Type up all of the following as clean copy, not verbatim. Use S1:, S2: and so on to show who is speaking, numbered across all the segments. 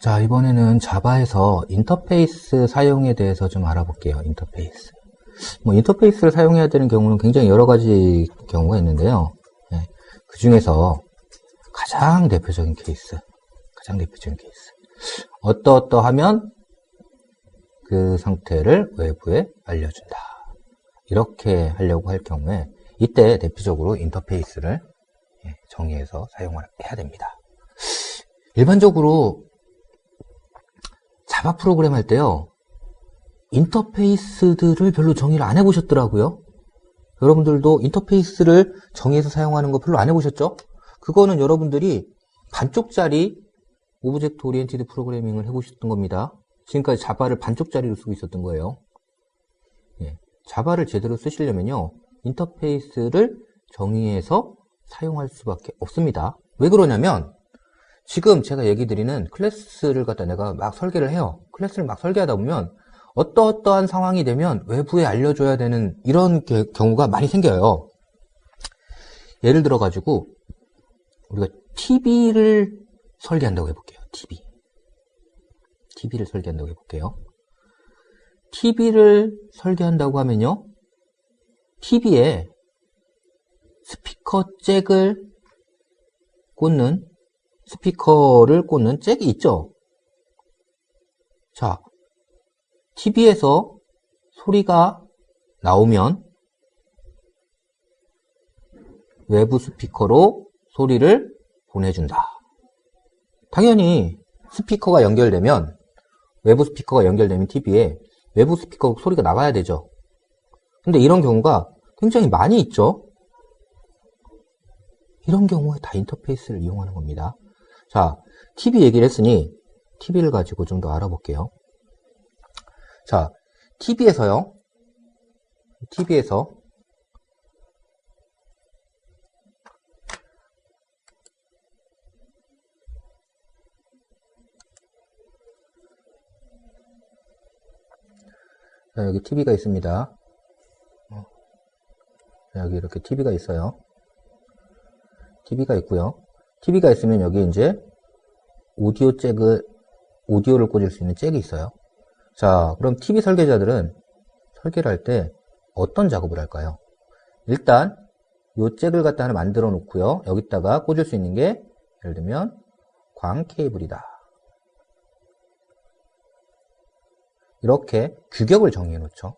S1: 자, 이번에는 자바에서 인터페이스 사용에 대해서 좀 알아볼게요. 인터페이스. 인터페이스를 사용해야 되는 경우는 굉장히 여러 가지 경우가 있는데요. 그 중에서 가장 대표적인 케이스. 어떠하면 그 상태를 외부에 알려준다. 이렇게 하려고 할 경우에 이때 대표적으로 인터페이스를 정의해서 사용을 해야 됩니다. 일반적으로 자바 프로그램 할 때요, 인터페이스들을 별로 정의를 안 해보셨더라고요. 여러분들도 인터페이스를 정의해서 사용하는 거 별로 안 해보셨죠? 그거는 여러분들이 반쪽짜리 오브젝트 오리엔티드 프로그래밍을 해보셨던 겁니다. 지금까지 자바를 반쪽짜리로 쓰고 있었던 거예요. 자바를 제대로 쓰시려면요, 인터페이스를 정의해서 사용할 수밖에 없습니다. 왜 그러냐면 지금 제가 얘기 드리는 클래스를 갖다 내가 막 설계를 해요. 클래스를 막 설계하다 보면 어떠한 상황이 되면 외부에 알려줘야 되는 이런 경우가 많이 생겨요. 예를 들어 가지고 우리가 TV를 설계한다고 해볼게요. TV를 설계한다고 해볼게요. TV를 설계한다고 하면요, TV에 스피커를 꽂는 잭이 있죠. 자, TV에서 소리가 나오면 외부 스피커로 소리를 보내준다. 당연히 외부 스피커가 연결되면 TV에 외부 스피커 소리가 나가야 되죠. 근데 이런 경우가 굉장히 많이 있죠. 이런 경우에 다 인터페이스를 이용하는 겁니다. 자, TV 얘기를 했으니 TV를 가지고 좀 더 알아볼게요. 자, TV에서 자, 여기 TV가 있습니다. 여기 이렇게 TV가 있어요. TV가 있고요. TV가 있으면 여기 이제 오디오를 꽂을 수 있는 잭이 있어요. 자, 그럼 TV 설계자들은 설계를 할 때 어떤 작업을 할까요? 일단 이 잭을 갖다 하나 만들어 놓고요. 여기다가 꽂을 수 있는 게 예를 들면 광 케이블이다. 이렇게 규격을 정의해 놓죠.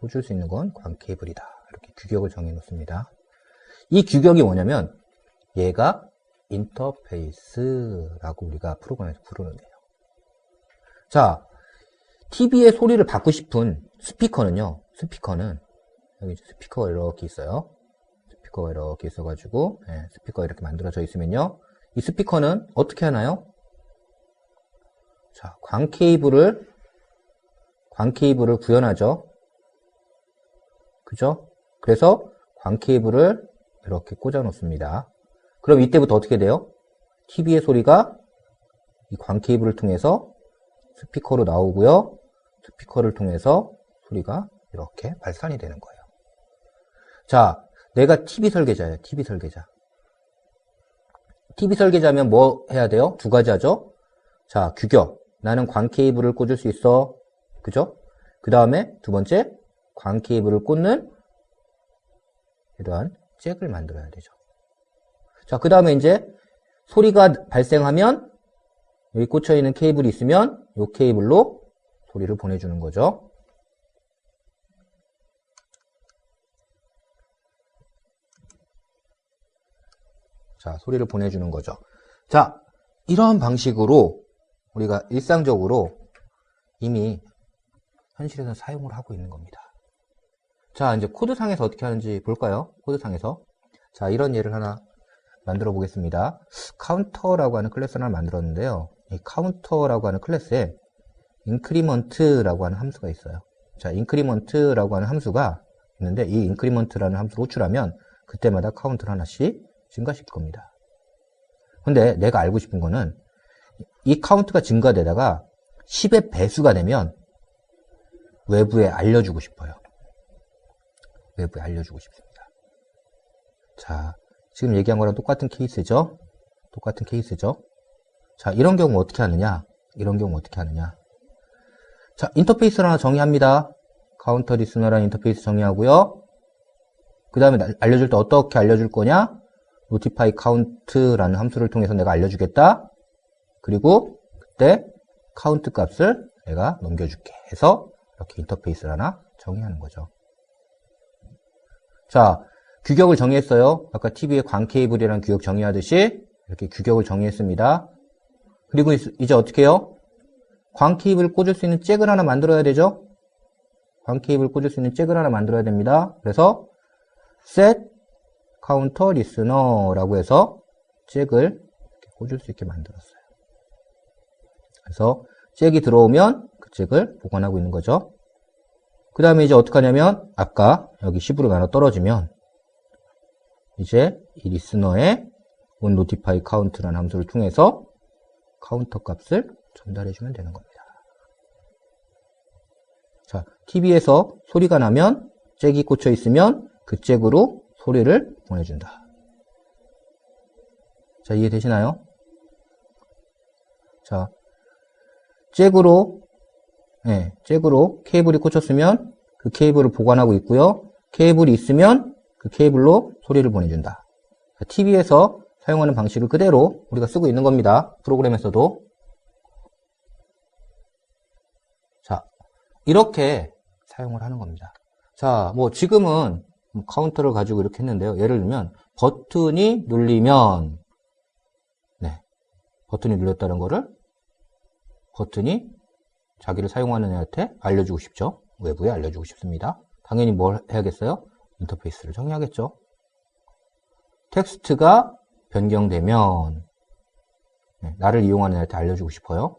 S1: 꽂을 수 있는 건 광 케이블이다. 이렇게 규격을 정해 놓습니다. 이 규격이 뭐냐면 얘가 인터페이스라고 우리가 프로그램에서 부르는데요. 자, TV의 소리를 받고 싶은 스피커는 여기 스피커가 이렇게 있어요. 스피커가 이렇게 있어가지고 스피커가 이렇게 만들어져 있으면요, 이 스피커는 어떻게 하나요? 자, 광 케이블을 구현하죠. 그죠? 그래서 광 케이블을 이렇게 꽂아 놓습니다. 그럼 이때부터 어떻게 돼요? TV의 소리가 이 광 케이블을 통해서 스피커로 나오고요. 스피커를 통해서 소리가 이렇게 발산이 되는 거예요. 자, 내가 TV 설계자예요. TV 설계자면 뭐 해야 돼요? 두 가지 하죠. 자, 규격. 나는 광 케이블을 꽂을 수 있어. 그죠? 그 다음에 두 번째, 광 케이블을 꽂는 이러한 잭을 만들어야 되죠. 자, 그 다음에 이제 소리가 발생하면 여기 꽂혀 있는 케이블이 있으면 이 케이블로 소리를 보내주는 거죠. 자, 소리를 보내주는 거죠. 자, 이런 방식으로 우리가 일상적으로 이미 현실에서 사용을 하고 있는 겁니다. 자, 이제 코드상에서 어떻게 하는지 볼까요? 코드상에서. 자, 이런 예를 하나 만들어 보겠습니다. 카운터라고 하는 클래스를 하나 만들었는데요. 이 카운터라고 하는 클래스에 인크리먼트라고 하는 함수가 있어요. 자, 인크리먼트라고 하는 함수가 있는데 이 인크리먼트라는 함수를 호출하면 그때마다 카운트를 하나씩 증가시킬 겁니다. 근데 내가 알고 싶은 거는 이 카운트가 증가되다가 10의 배수가 되면 외부에 알려주고 싶어요. 외부에 알려주고 싶습니다. 자, 지금 얘기한 거랑 똑같은 케이스죠? 자, 이런 경우 어떻게 하느냐? 자, 인터페이스를 하나 정의합니다. 카운터 리스너라는 인터페이스 정의하고요. 그 다음에 알려줄 때 어떻게 알려줄 거냐? notify count라는 함수를 통해서 내가 알려주겠다. 그리고 그때 count 값을 내가 넘겨줄게 해서 이렇게 인터페이스를 하나 정의하는 거죠. 자, 규격을 정의했어요. 아까 TV에 광 케이블이라는 규격 정의하듯이 이렇게 규격을 정의했습니다. 그리고 이제 어떻게 해요? 광 케이블을 꽂을 수 있는 잭을 하나 만들어야 되죠? 광 케이블을 꽂을 수 있는 잭을 하나 만들어야 됩니다. 그래서 set counter listener라고 해서 잭을 이렇게 꽂을 수 있게 만들었어요. 그래서 잭이 들어오면 그 잭을 보관하고 있는 거죠. 그 다음에 이제 어떻게 하냐면 아까 여기 10으로 나눠 떨어지면 이제 이 리스너의 onNotify count라는 함수를 통해서 카운터 값을 전달해 주면 되는 겁니다. 자, TV에서 소리가 나면 잭이 꽂혀 있으면 그 잭으로 소리를 보내준다. 자, 이해되시나요? 자, 잭으로 케이블이 꽂혔으면 그 케이블을 보관하고 있고요. 케이블이 있으면 그 케이블로 소리를 보내준다. TV에서 사용하는 방식을 그대로 우리가 쓰고 있는 겁니다. 프로그램에서도. 자, 이렇게 사용을 하는 겁니다. 자, 뭐 지금은 카운터를 가지고 이렇게 했는데요. 예를 들면 버튼이 눌리면 버튼이 눌렸다는 거를 버튼이 자기를 사용하는 애한테 알려주고 싶죠. 외부에 알려주고 싶습니다. 당연히 뭘 해야겠어요? 인터페이스를 정의하겠죠. 텍스트가 변경되면 나를 이용하는 애한테 알려주고 싶어요.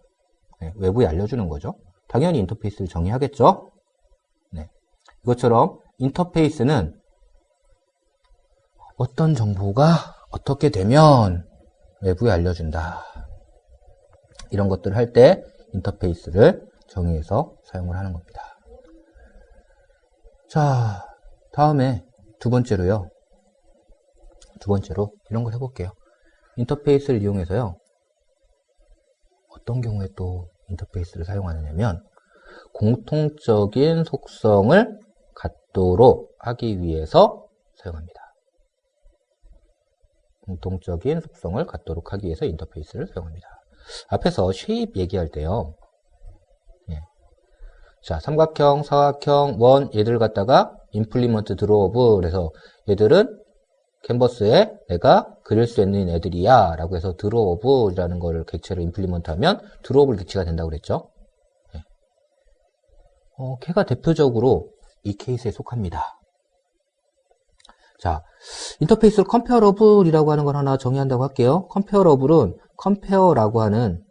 S1: 외부에 알려주는 거죠. 당연히 인터페이스를 정의하겠죠. 이것처럼 인터페이스는 어떤 정보가 어떻게 되면 외부에 알려준다. 이런 것들을 할 때 인터페이스를 정의해서 사용을 하는 겁니다. 자, 다음에 두 번째로 이런 걸 해볼게요. 인터페이스를 이용해서요. 어떤 경우에 또 인터페이스를 사용하느냐면 공통적인 속성을 갖도록 하기 위해서 사용합니다. 공통적인 속성을 갖도록 하기 위해서 인터페이스를 사용합니다. 앞에서 쉐입 얘기할 때요. 자, 삼각형, 사각형, 원 얘들 갖다가 임플리먼트 드로우브 그래서 얘들은 캔버스에 내가 그릴 수 있는 애들이야 라고 해서 드로우브라는 거를 객체를 임플리먼트 하면 드로우블 객체가 된다고 그랬죠. 걔가 대표적으로 이 케이스에 속합니다. 자, 인터페이스를 컴페어러블이라고 하는 걸 하나 정의한다고 할게요. 컴페어러블은 컴페어라고 하는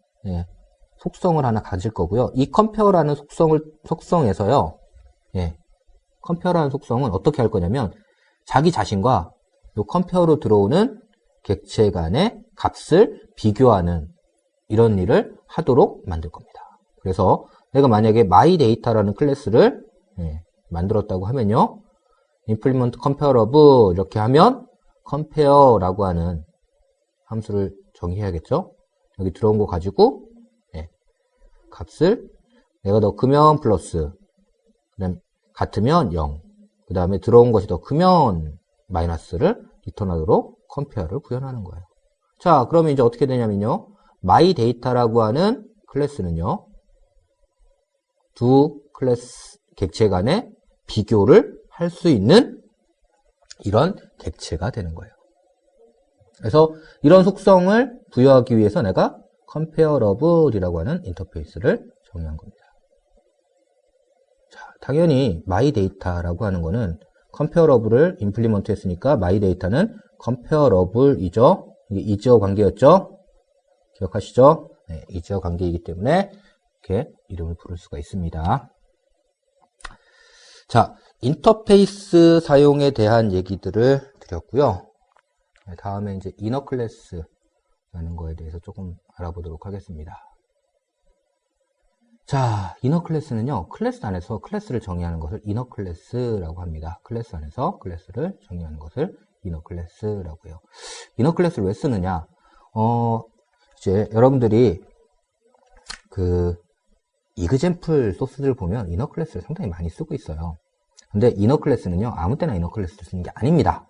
S1: 속성을 하나 가질 거고요. 이 컴페어라는 속성에서요. 컴페어라는 속성은 어떻게 할 거냐면 자기 자신과 이 컴페어로 들어오는 객체 간의 값을 비교하는 이런 일을 하도록 만들 겁니다. 그래서 내가 만약에 myData라는 클래스를 만들었다고 하면요. implement comparable 이렇게 하면 compare라고 하는 함수를 정의해야겠죠. 여기 들어온 거 가지고 값을 내가 더 크면 플러스, 그다음 같으면 0, 그 다음에 들어온 것이 더 크면 마이너스를 리턴하도록 컴페어를 구현하는 거예요. 자, 그러면 이제 어떻게 되냐면요. myData라고 하는 클래스는요. 두 클래스 객체 간의 비교를 할 수 있는 이런 객체가 되는 거예요. 그래서 이런 속성을 부여하기 위해서 내가 컴페어러블이라고 하는 인터페이스를 정의한 겁니다. 자, 당연히 myData라고 하는 거는 컴페어러블을 임플리먼트 했으니까 myData는 컴페어러블이죠. 이게 이지어 관계였죠. 기억하시죠? 이지어 관계이기 때문에 이렇게 이름을 부를 수가 있습니다. 자, 인터페이스 사용에 대한 얘기들을 드렸고요. 다음에 이제 이너 클래스라는 거에 대해서 조금 알아보도록 하겠습니다. 자, 이너 클래스는요, 클래스 안에서 클래스를 정의하는 것을 이너 클래스라고 합니다. 클래스 안에서 클래스를 정의하는 것을 이너 클래스라고 해요. 이너 클래스를 왜 쓰느냐? 이제 여러분들이 그 이그젬플 소스들 보면 이너 클래스를 상당히 많이 쓰고 있어요. 근데 이너 클래스는요, 아무 때나 이너 클래스를 쓰는 게 아닙니다.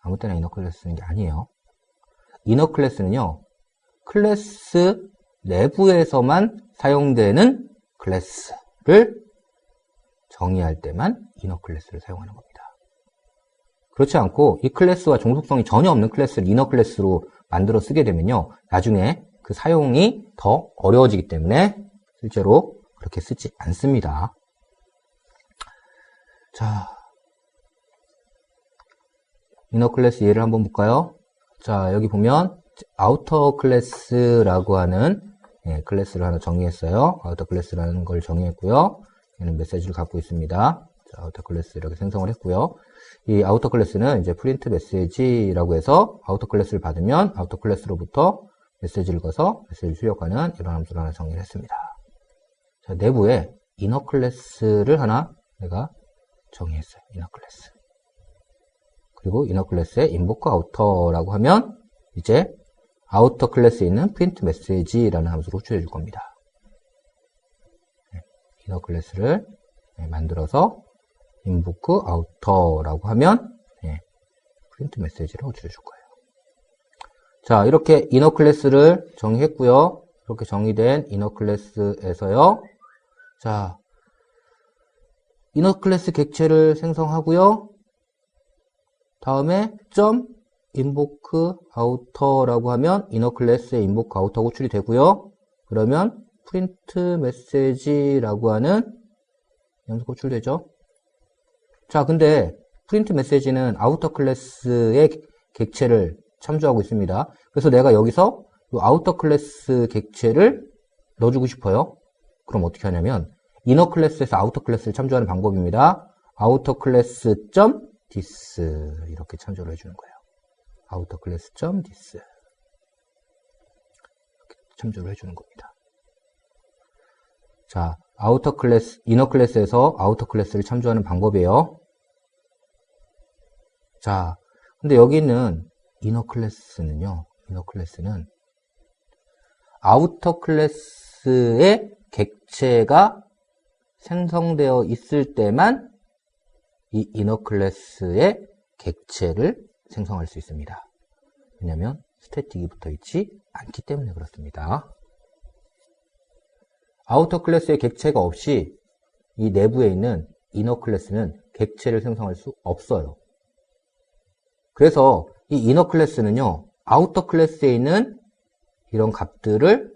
S1: 아무 때나 이너 클래스 쓰는 게 아니에요. 이너 클래스는요, 클래스 내부에서만 사용되는 클래스를 정의할 때만 이너 클래스를 사용하는 겁니다. 그렇지 않고 이 클래스와 종속성이 전혀 없는 클래스를 이너 클래스로 만들어 쓰게 되면요, 나중에 그 사용이 더 어려워지기 때문에 실제로 그렇게 쓰지 않습니다. 자, 이너 클래스 예를 한번 볼까요? 자, 여기 보면 아우터 클래스라고 하는 클래스를 하나 정의했어요. 아우터 클래스라는 걸 정의했고요. 얘는 메시지를 갖고 있습니다. 자, 아우터 클래스 이렇게 생성을 했고요. 이 아우터 클래스는 이제 프린트 메시지라고 해서 아우터 클래스를 받으면 아우터 클래스로부터 메시지를 거서 메시지를 출력하는 이런 함수를 하나 정의를 했습니다. 자, 내부에 이너 클래스를 하나 내가 정의했어요. 이너 클래스. 그리고 이너 클래스에 인보크 아우터라고 하면 이제 아우터 클래스에 있는 프린트 메시지라는 함수로 호출해 줄 겁니다. 이너 클래스를 만들어서 인보크 아우터라고 하면 프린트 메시지를 호출해 줄 거예요. 자, 이렇게 이너 클래스를 정의했고요. 이렇게 정의된 이너 클래스에서요. 자, 이너 클래스 객체를 생성하고요. 다음에 점 인보크 아우터라고 하면 이너 클래스의 인보크 아우터 호출이 되고요. 그러면 프린트 메시지라고 하는 함수가 호출되죠. 자, 근데 프린트 메시지는 아우터 클래스의 객체를 참조하고 있습니다. 그래서 내가 여기서 이 아우터 클래스 객체를 넣어주고 싶어요. 그럼 어떻게 하냐면 이너 클래스에서 아우터 클래스를 참조하는 방법입니다. 아우터 클래스 점 this 이렇게 참조를 해주는 거예요. 아우터 클래스 점 this 이렇게 참조를 해주는 겁니다. 자, 아우터 클래스, 이너 클래스에서 아우터 클래스를 참조하는 방법이에요. 자, 근데 여기 있는 이너 클래스는요, 이너 클래스는 아우터 클래스의 객체가 생성되어 있을 때만 이 이너 클래스의 객체를 생성할 수 있습니다. 왜냐하면 스태틱이 붙어 있지 않기 때문에 그렇습니다. 아우터 클래스의 객체가 없이 이 내부에 있는 이너 클래스는 객체를 생성할 수 없어요. 그래서 이 이너 클래스는요, 아우터 클래스에 있는 이런 값들을,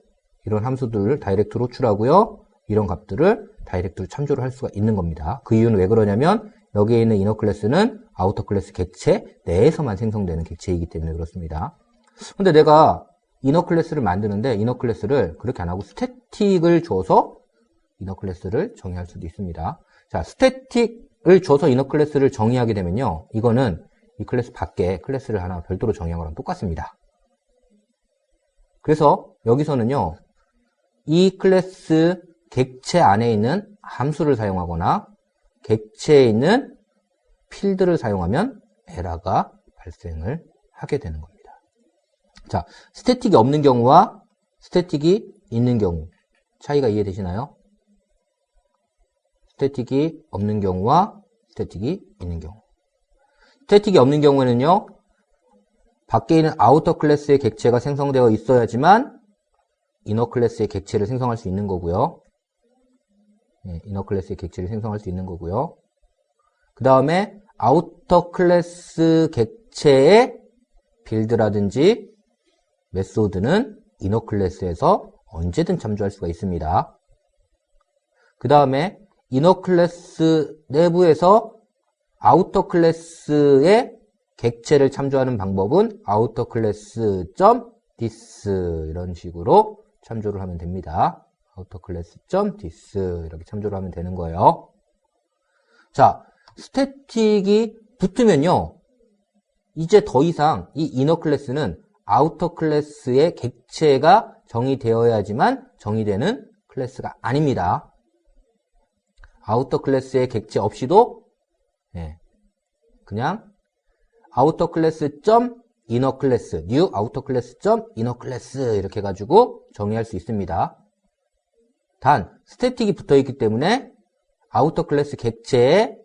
S1: 이런 함수들을 다이렉트로 호출하고요, 이런 값들을 다이렉트로 참조를 할 수가 있는 겁니다. 그 이유는 왜 그러냐면 여기에 있는 이너 클래스는 아우터 클래스 객체 내에서만 생성되는 객체이기 때문에 그렇습니다. 근데 내가 이너 클래스를 만드는데 이너 클래스를 그렇게 안 하고 스태틱을 줘서 이너 클래스를 정의할 수도 있습니다. 자, 스태틱을 줘서 이너 클래스를 정의하게 되면요, 이거는 이 클래스 밖에 클래스를 하나 별도로 정의한 거랑 똑같습니다. 그래서 여기서는요, 이 클래스 객체 안에 있는 함수를 사용하거나 객체에 있는 필드를 사용하면 에러가 발생을 하게 되는 겁니다. 자, 스태틱이 없는 경우와 스태틱이 있는 경우 차이가 이해되시나요? 스태틱이 없는 경우와 스태틱이 있는 경우. 스태틱이 없는 경우에는요, 밖에 있는 아우터 클래스의 객체가 생성되어 있어야지만 이너 클래스의 객체를 생성할 수 있는 거고요. 이너 클래스의 객체를 생성할 수 있는 거고요. 그 다음에 아우터 클래스 객체의 빌드라든지 메소드는 이너 클래스에서 언제든 참조할 수가 있습니다. 그 다음에 이너 클래스 내부에서 아우터 클래스의 객체를 참조하는 방법은 아우터 클래스 점 this 이런 식으로 참조를 하면 됩니다. 아우터 클래스 점 this 이렇게 참조를 하면 되는 거예요. 자, 스태틱이 붙으면요, 이제 더 이상 이 이너 클래스는 아우터 클래스의 객체가 정의되어야지만 정의되는 클래스가 아닙니다. 아우터 클래스의 객체 없이도 그냥 아우터 클래스 점 inner class, new outer class 점 inner class 이렇게 해가지고 정의할 수 있습니다. 단 스태틱이 붙어있기 때문에 outer class 객체의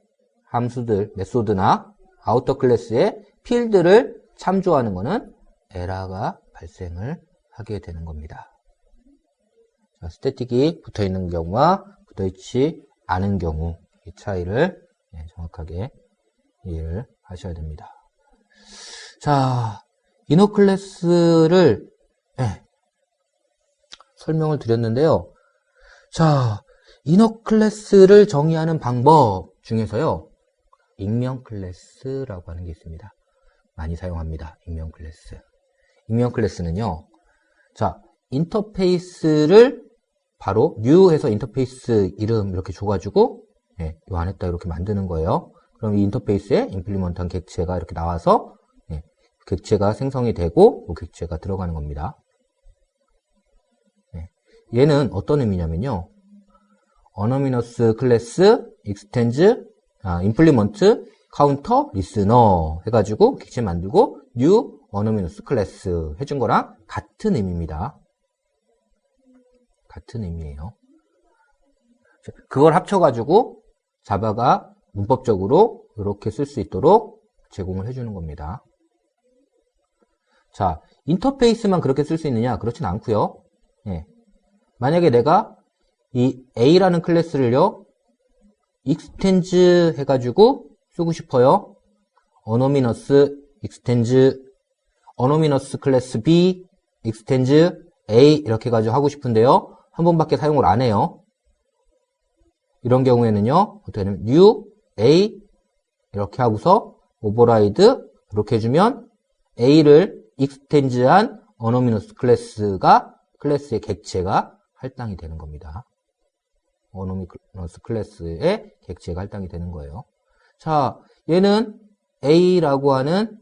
S1: 함수들, 메소드나 outer class의 필드를 참조하는 것은 에러가 발생을 하게 되는 겁니다. 자, 스태틱이 붙어있는 경우와 붙어있지 않은 경우 이 차이를 정확하게 이해를 하셔야 됩니다. 자, 이너 클래스를 설명을 드렸는데요. 자, 이너 클래스를 정의하는 방법 중에서요. 익명 클래스라고 하는 게 있습니다. 많이 사용합니다. 익명 클래스. 익명 클래스는요. 자, 인터페이스를 바로 new 해서 인터페이스 이름 이렇게 줘가지고 요 안에다 이렇게 만드는 거예요. 그럼 이 인터페이스에 임플리먼트한 객체가 이렇게 나와서 객체가 생성이 되고 그 객체가 들어가는 겁니다. 얘는 어떤 의미냐면요. 어너미너스 클래스 익스텐즈 임플리먼트 카운터 리스너 해가지고 객체 만들고 new 어너미너스 클래스 해준 거랑 같은 의미입니다. 같은 의미예요. 그걸 합쳐가지고 자바가 문법적으로 이렇게 쓸 수 있도록 제공을 해주는 겁니다. 자, 인터페이스만 그렇게 쓸 수 있느냐? 그렇진 않고요. 만약에 내가 이 A라는 클래스를요, 익스텐즈 해가지고 쓰고 싶어요. 어너미너스 익스텐즈, 어너미너스 클래스 B, 익스텐즈 A 이렇게 해가지고 하고 싶은데요. 한 번밖에 사용을 안 해요. 이런 경우에는요, 어떻게 하냐면 new A 이렇게 하고서 오버라이드 이렇게 해주면 A를 익스텐즈한 어너미너스 클래스의 객체가 할당이 되는 겁니다. 어너미너스 클래스의 객체가 할당이 되는 거예요. 자, 얘는 A라고 하는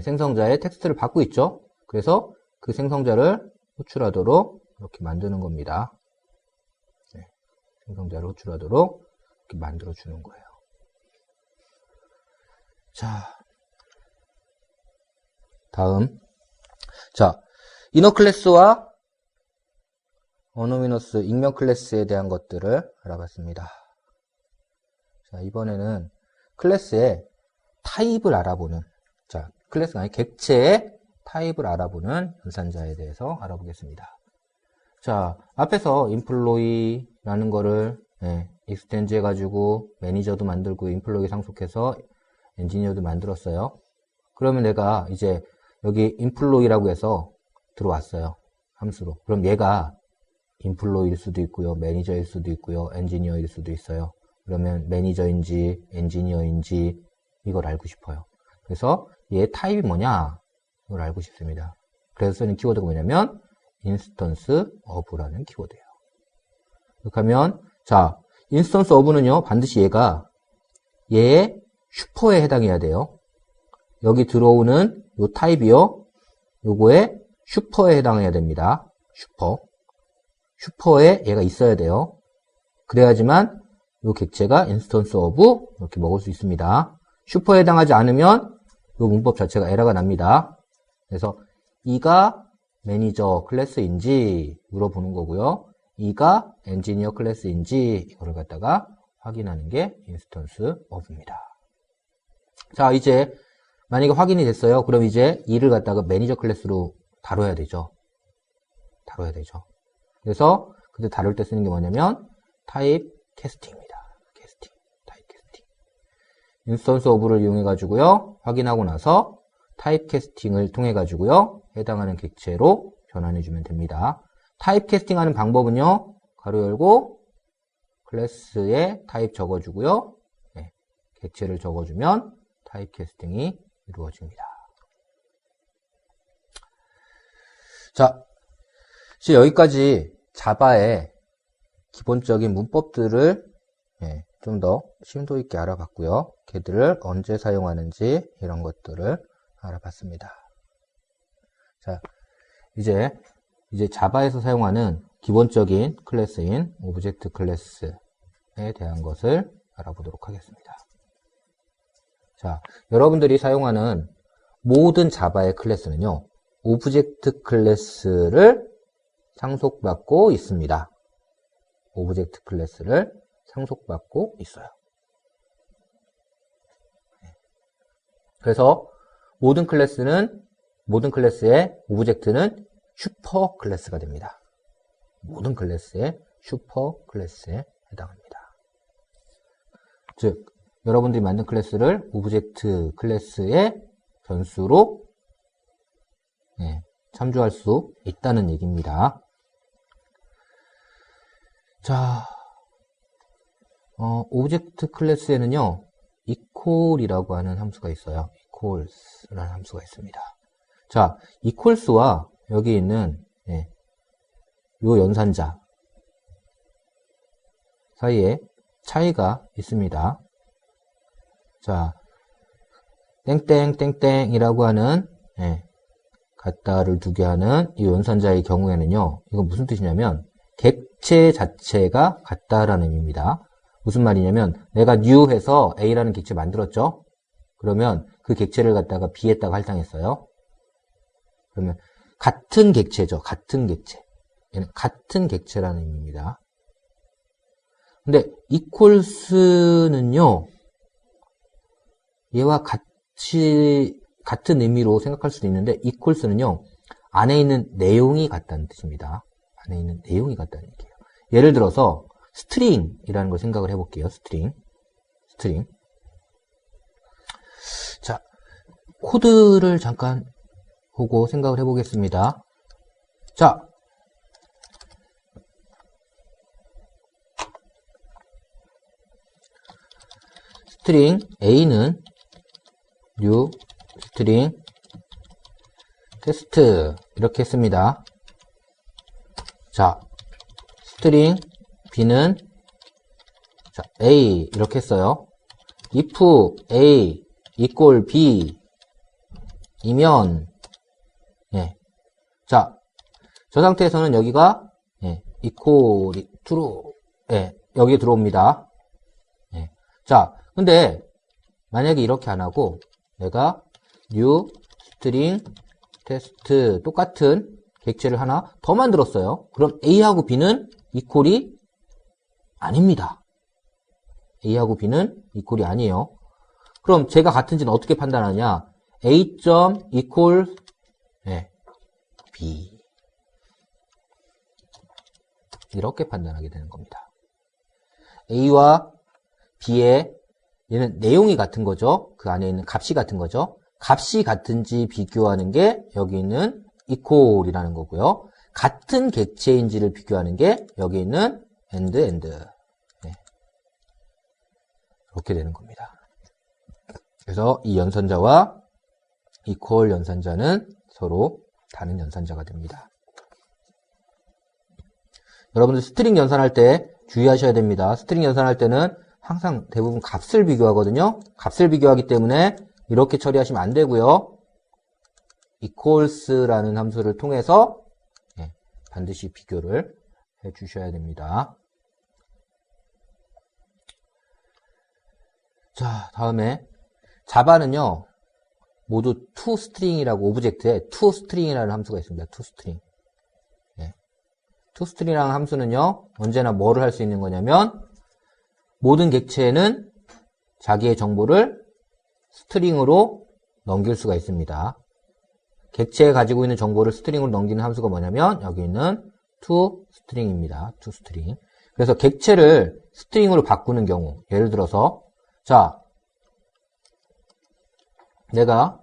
S1: 생성자의 텍스트를 받고 있죠. 그래서 그 생성자를 호출하도록 이렇게 만드는 겁니다. 생성자를 호출하도록 이렇게 만들어주는 거예요. 자, 다음. 자, 이너 클래스와 어너미너스 익명 클래스에 대한 것들을 알아봤습니다. 자, 이번에는 클래스의 타입을 알아보는, 자, 클래스가 아니라 객체의 타입을 알아보는 연산자에 대해서 알아보겠습니다. 자, 앞에서 인플로이라는 거를 익스텐즈 해가지고 매니저도 만들고 인플로이 상속해서 엔지니어도 만들었어요. 그러면 내가 이제 여기 인플로이라고 해서 들어왔어요. 함수로. 그럼 얘가 인플로이일 수도 있고요. 매니저일 수도 있고요. 엔지니어일 수도 있어요. 그러면 매니저인지 엔지니어인지 이걸 알고 싶어요. 그래서 얘 타입이 뭐냐? 이걸 알고 싶습니다. 그래서 쓰는 키워드가 뭐냐면 인스턴스 오브라는 키워드예요. 이렇게 하면 자, 인스턴스 오브는요. 반드시 얘의 슈퍼에 해당해야 돼요. 여기 들어오는 요 타입이요. 요거에 슈퍼에 해당해야 됩니다. 슈퍼에 얘가 있어야 돼요. 그래야지만 요 객체가 인스턴스 오브 이렇게 먹을 수 있습니다. 슈퍼에 해당하지 않으면 요 문법 자체가 에러가 납니다. 그래서 이가 매니저 클래스인지 물어보는 거고요. 이가 엔지니어 클래스인지 이거를 갖다가 확인하는 게 인스턴스 오브입니다. 자, 이제 만약에 확인이 됐어요. 그럼 이제 이를 갖다가 매니저 클래스로 다뤄야 되죠. 그래서 그때 다룰 때 쓰는 게 뭐냐면 타입 캐스팅입니다. 타입 캐스팅. 인스턴스 오브를 이용해 가지고요. 확인하고 나서 타입 캐스팅을 통해 가지고요. 해당하는 객체로 변환해 주면 됩니다. 타입 캐스팅하는 방법은요. 가로 열고 클래스에 타입 적어주고요. 객체를 적어주면 타입 캐스팅이 이루어집니다. 자, 이제 여기까지 자바의 기본적인 문법들을 좀 더 심도 있게 알아봤고요. 걔들을 언제 사용하는지 이런 것들을 알아봤습니다. 자, 이제 자바에서 사용하는 기본적인 클래스인 오브젝트 클래스에 대한 것을 알아보도록 하겠습니다. 자, 여러분들이 사용하는 모든 자바의 클래스는요, 오브젝트 클래스를 상속받고 있습니다. 오브젝트 클래스를 상속받고 있어요. 그래서 모든 클래스의 오브젝트는 슈퍼 클래스가 됩니다. 모든 클래스의 슈퍼 클래스에 해당합니다. 즉, 여러분들이 만든 클래스를 오브젝트 클래스의 변수로 참조할 수 있다는 얘기입니다. 자, 오브젝트 클래스에는요, equal이라고 하는 함수가 있어요. equals라는 함수가 있습니다. 자, equals와 여기 있는 요 연산자 사이에 차이가 있습니다. 자, 땡땡땡땡이라고 하는 같다를 두게 하는 이 연산자의 경우에는요, 이건 무슨 뜻이냐면 객체 자체가 같다라는 의미입니다. 무슨 말이냐면 내가 new 해서 A라는 객체 만들었죠? 그러면 그 객체를 갖다가 B에다가 할당했어요. 그러면 같은 객체죠. 같은 객체. 얘는 같은 객체라는 의미입니다. 근데 equals는요, 얘와 같은 의미로 생각할 수도 있는데 equals는요, 안에 있는 내용이 같다는 뜻입니다. 안에 있는 내용이 같다는 얘기예요. 예를 들어서 스트링이라는 걸 생각을 해볼게요. 스트링. 자, 코드를 잠깐 보고 생각을 해보겠습니다. 자, 스트링 A는 new 스트링 테스트 이렇게 했습니다. 자, 스트링 B는 자, A 이렇게 했어요. if A equal B 이면 자, 저 상태에서는 여기가 equal true 여기에 들어옵니다. 자, 근데 만약에 이렇게 안 하고 내가 new string test 똑같은 객체를 하나 더 만들었어요. 그럼 A하고 B는 equal이 아닙니다. A하고 B는 equal이 아니에요. 그럼 제가 같은지는 어떻게 판단하냐? A. equal B 이렇게 판단하게 되는 겁니다. A와 B의 얘는 내용이 같은 거죠. 그 안에 있는 값이 같은 거죠. 값이 같은지 비교하는 게 여기 있는 equal이라는 거고요. 같은 객체인지를 비교하는 게 여기 있는 and 이렇게 되는 겁니다. 그래서 이 연산자와 equal 연산자는 서로 다른 연산자가 됩니다. 여러분들 스트링 연산할 때 주의하셔야 됩니다. 스트링 연산할 때는 항상 대부분 값을 비교하거든요. 값을 비교하기 때문에 이렇게 처리하시면 안 되고요. equals라는 함수를 통해서 반드시 비교를 해 주셔야 됩니다. 자, 다음에 자바는요, 모두 toString이라고 오브젝트에 toString이라는 함수가 있습니다. toString. toString이라는 함수는요, 언제나 뭐를 할 수 있는 거냐면, 모든 객체는 자기의 정보를 스트링으로 넘길 수가 있습니다. 객체에 가지고 있는 정보를 스트링으로 넘기는 함수가 뭐냐면, 여기 있는 toString입니다. toString. 그래서 객체를 스트링으로 바꾸는 경우, 예를 들어서, 자, 내가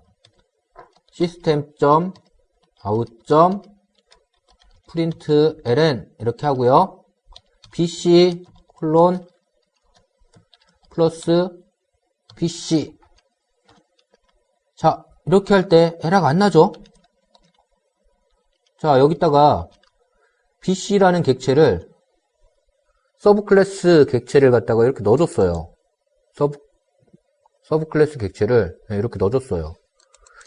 S1: system.out.println 이렇게 하고요. bc 플러스 bc. 자, 이렇게 할 때 에러가 안 나죠? 자, 여기다가 bc라는 객체를 서브 클래스 객체를 갖다가 이렇게 넣어줬어요. 서브 클래스 객체를 이렇게 넣어줬어요.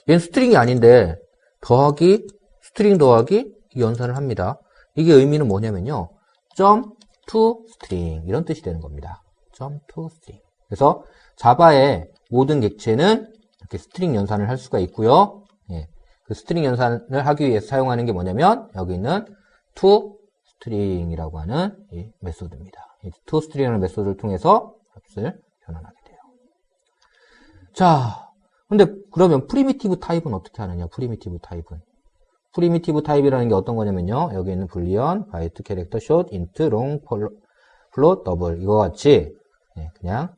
S1: 얘는 스트링이 아닌데 더하기 스트링 더하기 연산을 합니다. 이게 의미는 뭐냐면요, .toString 이런 뜻이 되는 겁니다. .toString. 그래서 자바의 모든 객체는 이렇게 스트링 연산을 할 수가 있고요. 예, 그 스트링 연산을 하기 위해서 사용하는 게 뭐냐면 여기 있는 toString이라고 하는 이 메소드입니다. 이 toString이라는 메소드를 통해서 값을 변환하게 돼요. 자, 근데 그러면 프리미티브 타입은 어떻게 하느냐? 프리미티브 타입은 프리미티브 타입이라는 게 어떤 거냐면요. 여기 있는 불리언, 바이트, 캐릭터, 숏, 인트, 롱, 플롯, 더블 이거 같이 그냥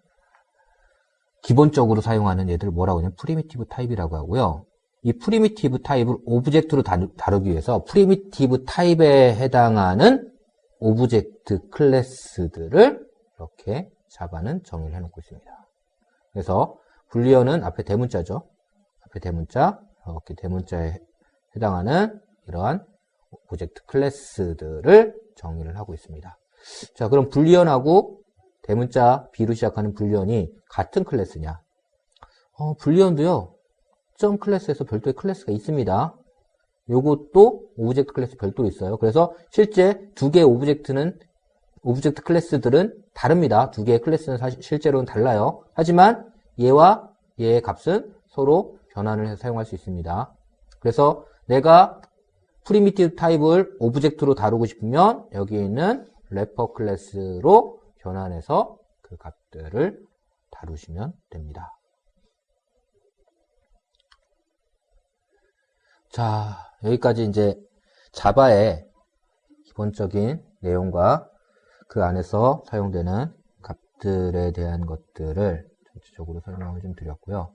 S1: 기본적으로 사용하는 얘들을 뭐라고 하냐면 프리미티브 타입이라고 하고요. 이 프리미티브 타입을 오브젝트로 다루기 위해서 프리미티브 타입에 해당하는 오브젝트 클래스들을 이렇게 자바는 정의를 해놓고 있습니다. 그래서 불리언은 앞에 대문자죠. 앞에 대문자, 이렇게 대문자에 해당하는 이러한 오브젝트 클래스들을 정의를 하고 있습니다. 자, 그럼 불리언하고 대문자 B로 시작하는 불리언이 같은 클래스냐? 불리언도요, 점 클래스에서 별도의 클래스가 있습니다. 요것도 오브젝트 클래스 별도로 있어요. 그래서 실제 두 개의 오브젝트 클래스들은 다릅니다. 두 개의 클래스는 실제로는 달라요. 하지만 얘와 얘의 값은 서로 변환을 해서 사용할 수 있습니다. 그래서 내가 프리미티브 타입을 오브젝트로 다루고 싶으면 여기 있는 래퍼 클래스로 변환해서 그 값들을 다루시면 됩니다. 자, 여기까지 이제 자바의 기본적인 내용과 그 안에서 사용되는 값들에 대한 것들을 전체적으로 설명을 좀 드렸고요.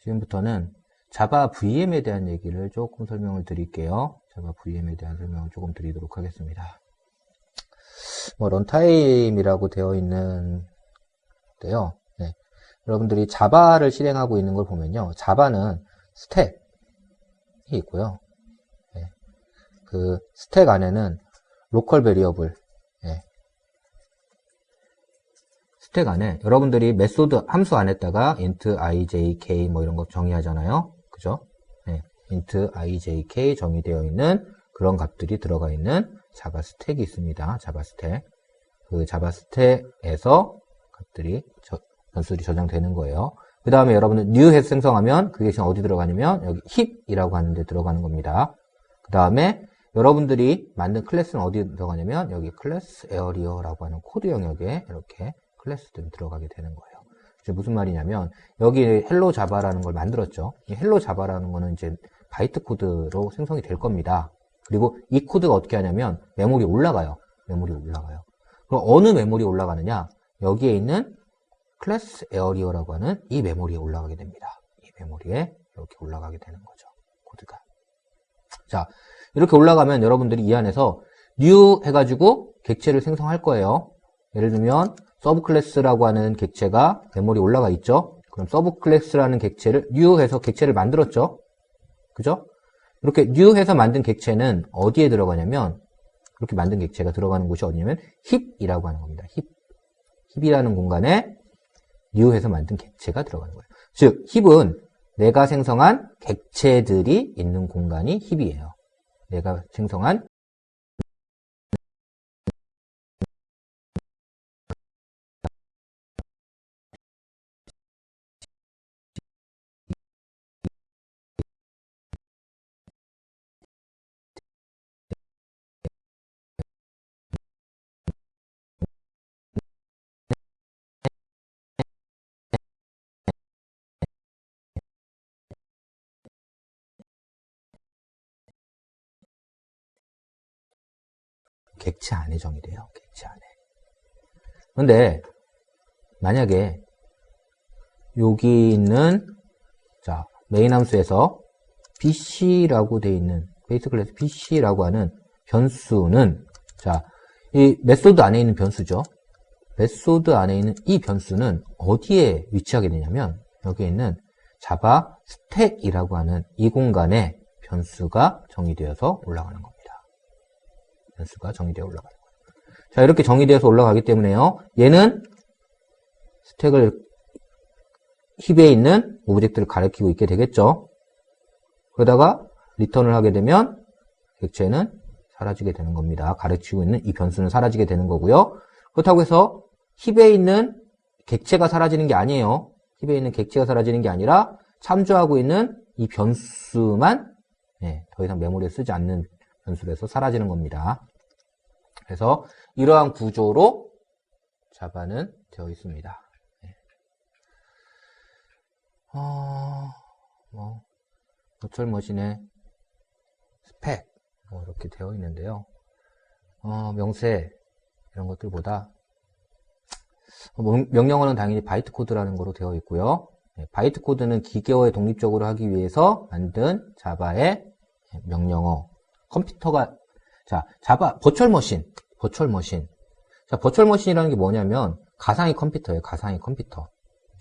S1: 지금부터는 자바 VM에 대한 얘기를 조금 설명을 드릴게요. 자바 VM에 대한 설명을 조금 드리도록 하겠습니다. 런타임이라고 되어 있는데요. 네. 여러분들이 자바를 실행하고 있는 걸 보면요. 자바는 스택이 있고요. 네. 그 스택 안에는 로컬 베리어블, 네. 스택 안에 여러분들이 메소드 함수 안에다가 int ijk 뭐 이런 거 정의하잖아요. 그죠? 네. int ijk 정의되어 있는 그런 값들이 들어가 있는 자바 스택이 있습니다. 자바 스택. 그 자바 스택에서 값들이 변수들이 저장되는 거예요. 그 다음에 여러분은 new해서 생성하면 그게 지금 어디 들어가냐면 여기 heap이라고 하는 데 들어가는 겁니다. 그 다음에 여러분들이 만든 클래스는 어디 들어가냐면 여기 클래스 에어리어라고 하는 코드 영역에 이렇게 클래스들이 들어가게 되는 거예요. 이제 무슨 말이냐면 여기 헬로 자바라는 걸 만들었죠. 이 헬로 자바라는 거는 이제 바이트 코드로 생성이 될 겁니다. 그리고 이 코드가 어떻게 하냐면 메모리에 올라가요. 메모리에 올라가요. 그럼 어느 메모리에 올라가느냐? 여기에 있는 클래스 에어리어라고 하는 이 메모리에 올라가게 됩니다. 이 메모리에 이렇게 올라가게 되는 거죠. 코드가. 자, 이렇게 올라가면 여러분들이 이 안에서 new 해가지고 객체를 생성할 거예요. 예를 들면 서브 클래스라고 하는 객체가 메모리에 올라가 있죠. 그럼 서브 클래스라는 객체를 new 해서 객체를 만들었죠. 그죠? 이렇게 new 해서 만든 객체는 어디에 들어가냐면 그렇게 만든 객체가 들어가는 곳이 어디냐면 heap이라고 하는 겁니다. heap이라는 공간에 new 해서 만든 객체가 들어가는 거예요. 즉 heap은 내가 생성한 객체들이 있는 공간이 heap이에요. 내가 생성한 객체 안에 정의돼요. 객체 안에. 그런데 만약에 여기 있는 자 메인 함수에서 bc라고 되어 있는 베이스 클래스 bc라고 하는 변수는 자 이 메소드 안에 있는 변수죠. 메소드 안에 있는 이 변수는 어디에 위치하게 되냐면 여기에 있는 자바 스택이라고 하는 이 공간에 변수가 정의되어서 올라가는 겁니다. 변수가 정의되어 올라가는 거예요. 자, 이렇게 정의되어서 올라가기 때문에요. 얘는 스택을 힙에 있는 오브젝트를 가리키고 있게 되겠죠. 그러다가 리턴을 하게 되면 객체는 사라지게 되는 겁니다. 가르치고 있는 이 변수는 사라지게 되는 거고요. 그렇다고 해서 힙에 있는 객체가 사라지는 게 아니에요. 힙에 있는 객체가 사라지는 게 아니라 참조하고 있는 이 변수만 더 이상 메모리에 쓰지 않는 변수로서 사라지는 겁니다. 그래서 이러한 구조로 자바는 되어 있습니다. 버추얼 머신의 스펙 이렇게 되어 있는데요. 명세 이런 것들보다 명령어는 당연히 바이트 코드라는 거로 되어 있고요. 바이트 코드는 기계어에 독립적으로 하기 위해서 만든 자바의 명령어. 컴퓨터가 자바 버추얼 머신. 자, 버추얼 머신이라는 게 뭐냐면 가상의 컴퓨터예요. 가상의 컴퓨터.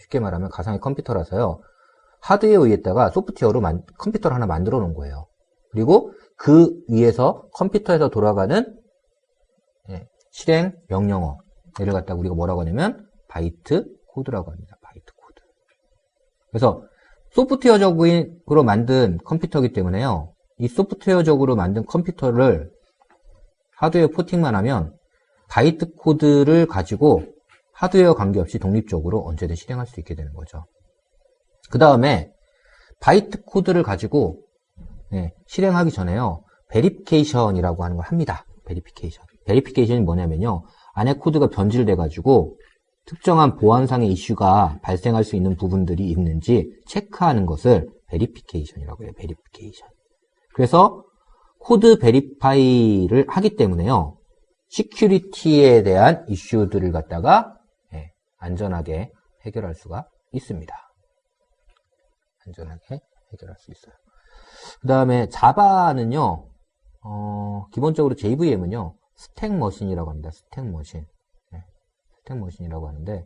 S1: 쉽게 말하면 가상의 컴퓨터라서요. 하드웨어에 의했다가 소프트웨어로 컴퓨터를 하나 만들어 놓은 거예요. 그리고 그 위에서 컴퓨터에서 돌아가는 실행 명령어. 얘를 갖다가 우리가 뭐라고 하냐면 바이트 코드라고 합니다. 바이트 코드. 그래서 소프트웨어적으로 만든 컴퓨터이기 때문에요. 이 소프트웨어적으로 만든 컴퓨터를 하드웨어 포팅만 하면 바이트 코드를 가지고 하드웨어 관계없이 독립적으로 언제든 실행할 수 있게 되는 거죠. 그 다음에 바이트 코드를 가지고 실행하기 전에요. 베리피케이션이라고 하는 걸 합니다. 베리피케이션이 뭐냐면요. 안에 코드가 변질돼가지고 특정한 보안상의 이슈가 발생할 수 있는 부분들이 있는지 체크하는 것을 베리피케이션이라고 해요. 베리피케이션. 그래서 코드 베리파이를 하기 때문에요. 시큐리티에 대한 이슈들을 갖다가 안전하게 해결할 수가 있습니다. 안전하게 해결할 수 있어요. 그 다음에 자바는요. 기본적으로 JVM은요. 스택머신이라고 합니다. 스택머신. 스택머신이라고 하는데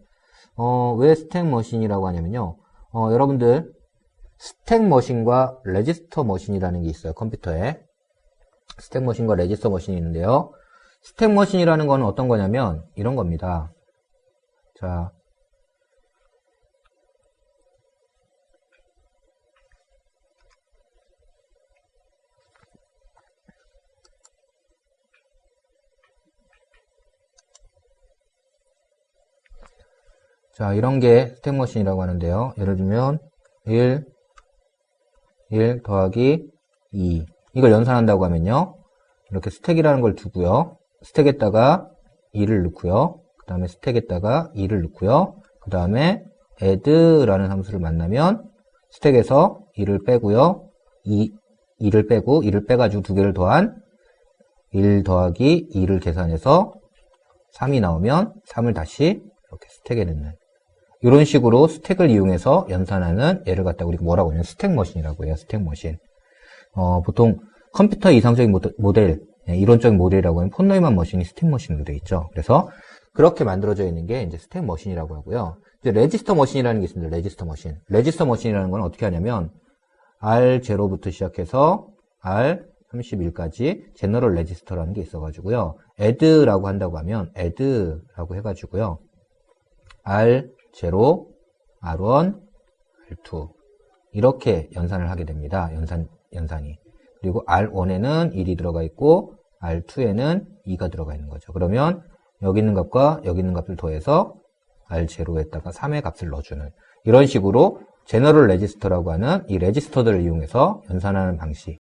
S1: 왜 스택머신이라고 하냐면요. 여러분들 스택머신과 레지스터 머신이라는 게 있어요. 컴퓨터에. 스택머신과 레지스터 머신이 있는데요. 스택머신이라는 건 어떤 거냐면 이런 겁니다. 자, 이런 게 스택머신이라고 하는데요. 예를 들면 1 더하기 2 이걸 연산한다고 하면요. 이렇게 스택이라는 걸 두고요. 스택에다가 2를 넣고요. 그 다음에 스택에다가 2를 넣고요. 그 다음에 add라는 함수를 만나면 스택에서 2를 빼고요. 2를 빼고 2를 빼가지고 두 개를 더한 1 더하기 2를 계산해서 3이 나오면 3을 다시 이렇게 스택에 넣는 이런 식으로 스택을 이용해서 연산하는 얘를 갖다가 우리가 뭐라고 하냐면 스택머신이라고 해요. 스택머신. 보통 컴퓨터 이상적인 모델, 이론적인 모델이라고 하는 폰 노이만 머신이 스택머신으로 되어 있죠. 그래서 그렇게 만들어져 있는 게 이제 스택머신이라고 하고요. 이제 레지스터 머신이라는 게 있습니다. 레지스터 머신. 레지스터 머신이라는 건 어떻게 하냐면 R0부터 시작해서 R31까지 제너럴 레지스터라는 게 있어가지고요. add라고 한다고 하면 add라고 해가지고요. R0, R1, R2 이렇게 연산을 하게 됩니다. 연산이. 그리고 R1에는 1이 들어가 있고 R2에는 2가 들어가 있는 거죠. 그러면 여기 있는 값과 여기 있는 값을 더해서 R0에다가 3의 값을 넣어주는 이런 식으로 제너럴 레지스터라고 하는 이 레지스터들을 이용해서 연산하는 방식